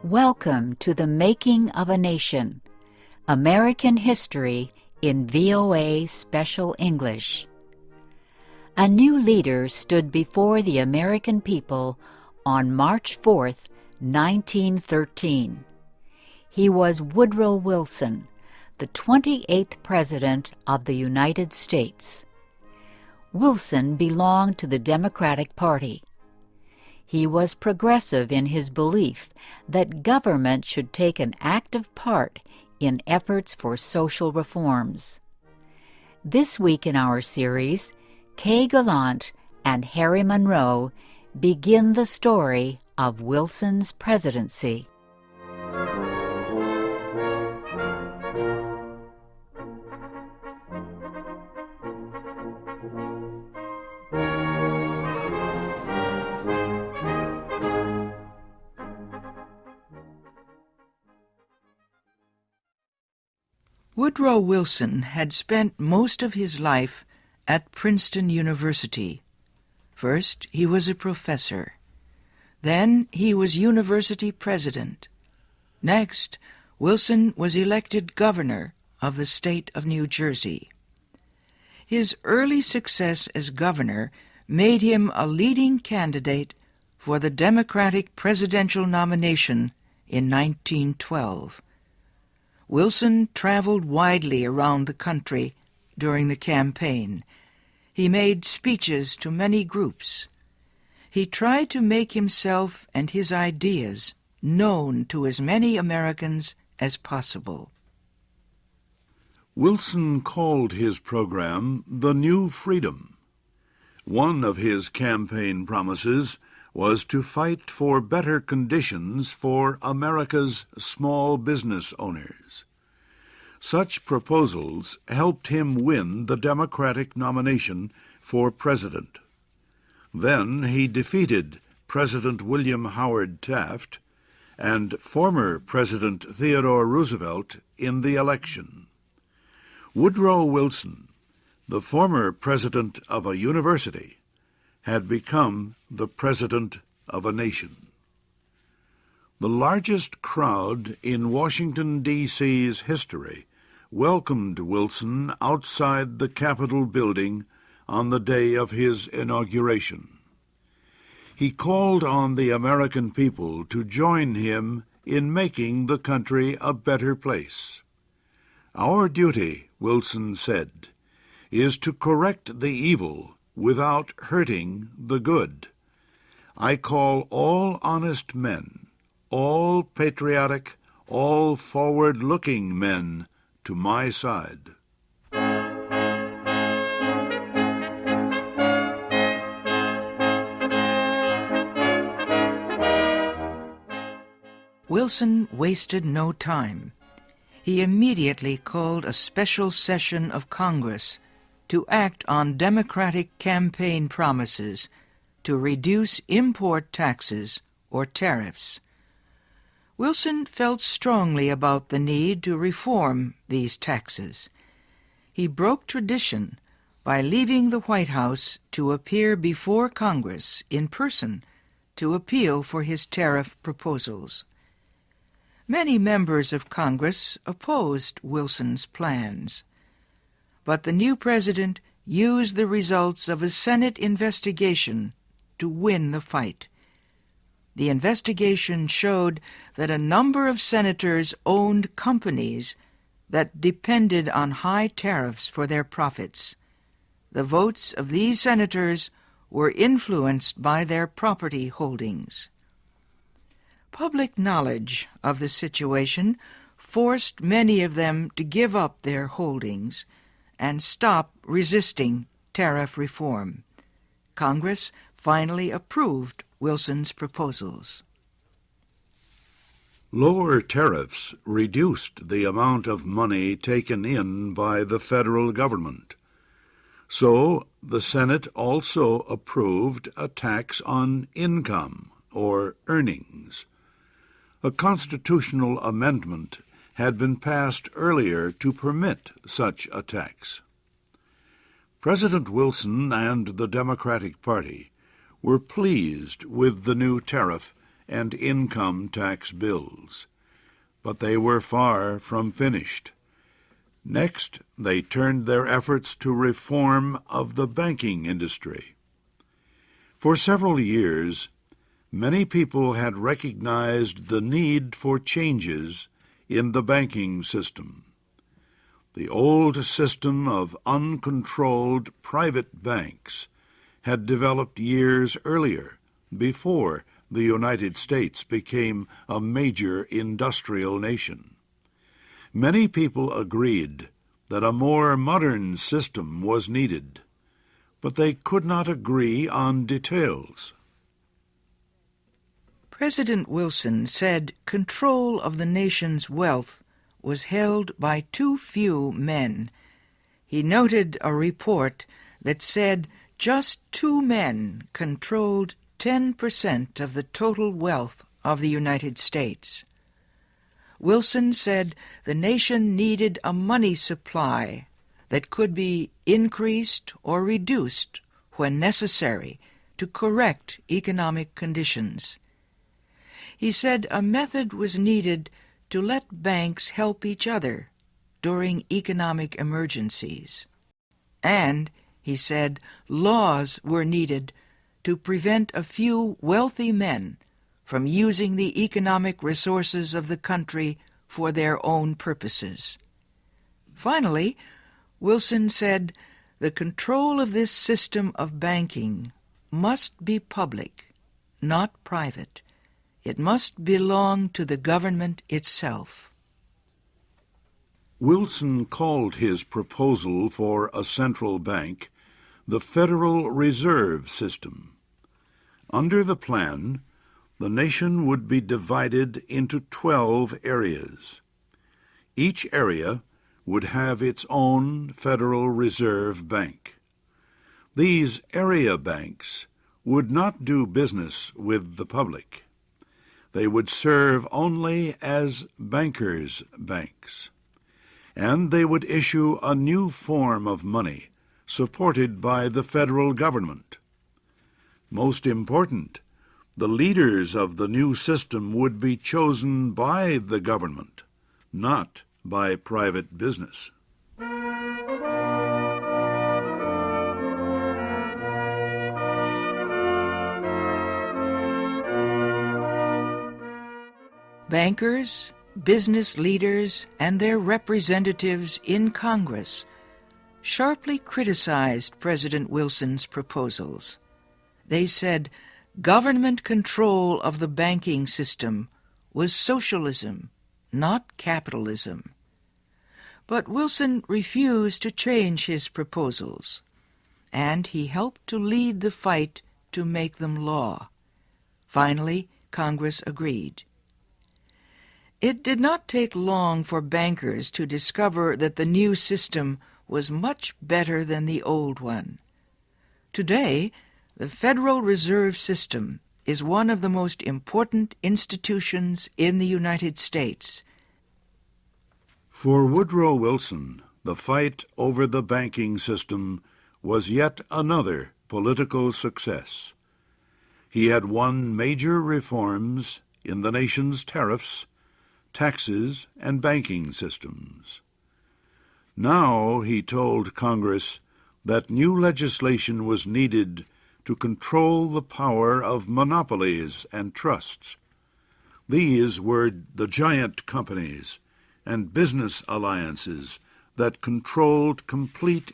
Welcome to the Making of a Nation, American History in VOA Special English. A new leader stood before the American people on March 4th, 1913. He was Woodrow Wilson, the 28th President of the United States. Wilson belonged to the Democratic Party. He was progressive in his belief that government should take an active part in efforts for social reforms. This week in our series, Kay Gallant and Harry Monroe begin the story of Wilson's presidency. Woodrow Wilson had spent most of his life at Princeton University. First, he was a professor. Then, he was university president. Next, Wilson was elected governor of the state of New Jersey. His early success as governor made him a leading candidate for the Democratic presidential nomination in 1912. Wilson traveled widely around the country during the campaign. He made speeches to many groups. He tried to make himself and his ideas known to as many Americans as possible. Wilson called his program the New Freedom. One of his campaign promises was to fight for better conditions for America's small business owners. Such proposals helped him win the Democratic nomination for president. Then he defeated President William Howard Taft and former President Theodore Roosevelt in the election. Woodrow Wilson, the former president of a university, had become the president of a nation. The largest crowd in Washington, D.C.'s history welcomed Wilson outside the Capitol building on the day of his inauguration. He called on the American people to join him in making the country a better place. "Our duty," Wilson said, "is to correct the evil without hurting the good. I call all honest men, all patriotic, all forward-looking men to my side." Wilson wasted no time. He immediately called a special session of Congress to act on Democratic campaign promises to reduce import taxes or tariffs. Wilson felt strongly about the need to reform these taxes. He broke tradition by leaving the White House to appear before Congress in person to appeal for his tariff proposals. Many members of Congress opposed Wilson's plans, but the new president used the results of a Senate investigation to win the fight. The investigation showed that a number of senators owned companies that depended on high tariffs for their profits. The votes of these senators were influenced by their property holdings. Public knowledge of the situation forced many of them to give up their holdings and stop resisting tariff reform. Congress finally approved Wilson's proposals. Lower tariffs reduced the amount of money taken in by the federal government. So the Senate also approved a tax on income or earnings. A constitutional amendment had been passed earlier to permit such a tax. President Wilson and the Democratic Party were pleased with the new tariff and income tax bills. But they were far from finished. Next, they turned their efforts to reform of the banking industry. For several years, many people had recognized the need for changes in the banking system. The old system of uncontrolled private banks had developed years earlier, before the United States became a major industrial nation. Many people agreed that a more modern system was needed, but they could not agree on details. President Wilson said control of the nation's wealth was held by too few men. He noted a report that said just 2 men controlled 10% of the total wealth of the United States. Wilson said the nation needed a money supply that could be increased or reduced when necessary to correct economic conditions. He said a method was needed to let banks help each other during economic emergencies. And, he said, laws were needed to prevent a few wealthy men from using the economic resources of the country for their own purposes. Finally, Wilson said the control of this system of banking must be public, not private. It must belong to the government itself. Wilson called his proposal for a central bank the Federal Reserve System. Under the plan, the nation would be divided into 12 areas. Each area would have its own Federal Reserve Bank. These area banks would not do business with the public. They would serve only as bankers' banks, and they would issue a new form of money supported by the federal government. Most important, the leaders of the new system would be chosen by the government, not by private business. Bankers, business leaders, and their representatives in Congress sharply criticized President Wilson's proposals. They said government control of the banking system was socialism, not capitalism. But Wilson refused to change his proposals, and he helped to lead the fight to make them law. Finally, Congress agreed. It did not take long for bankers to discover that the new system was much better than the old one. Today, the Federal Reserve System is one of the most important institutions in the United States. For Woodrow Wilson, the fight over the banking system was yet another political success. He had won major reforms in the nation's tariffs, taxes, and banking systems. Now he told Congress that new legislation was needed to control the power of monopolies and trusts. These were the giant companies and business alliances that controlled complete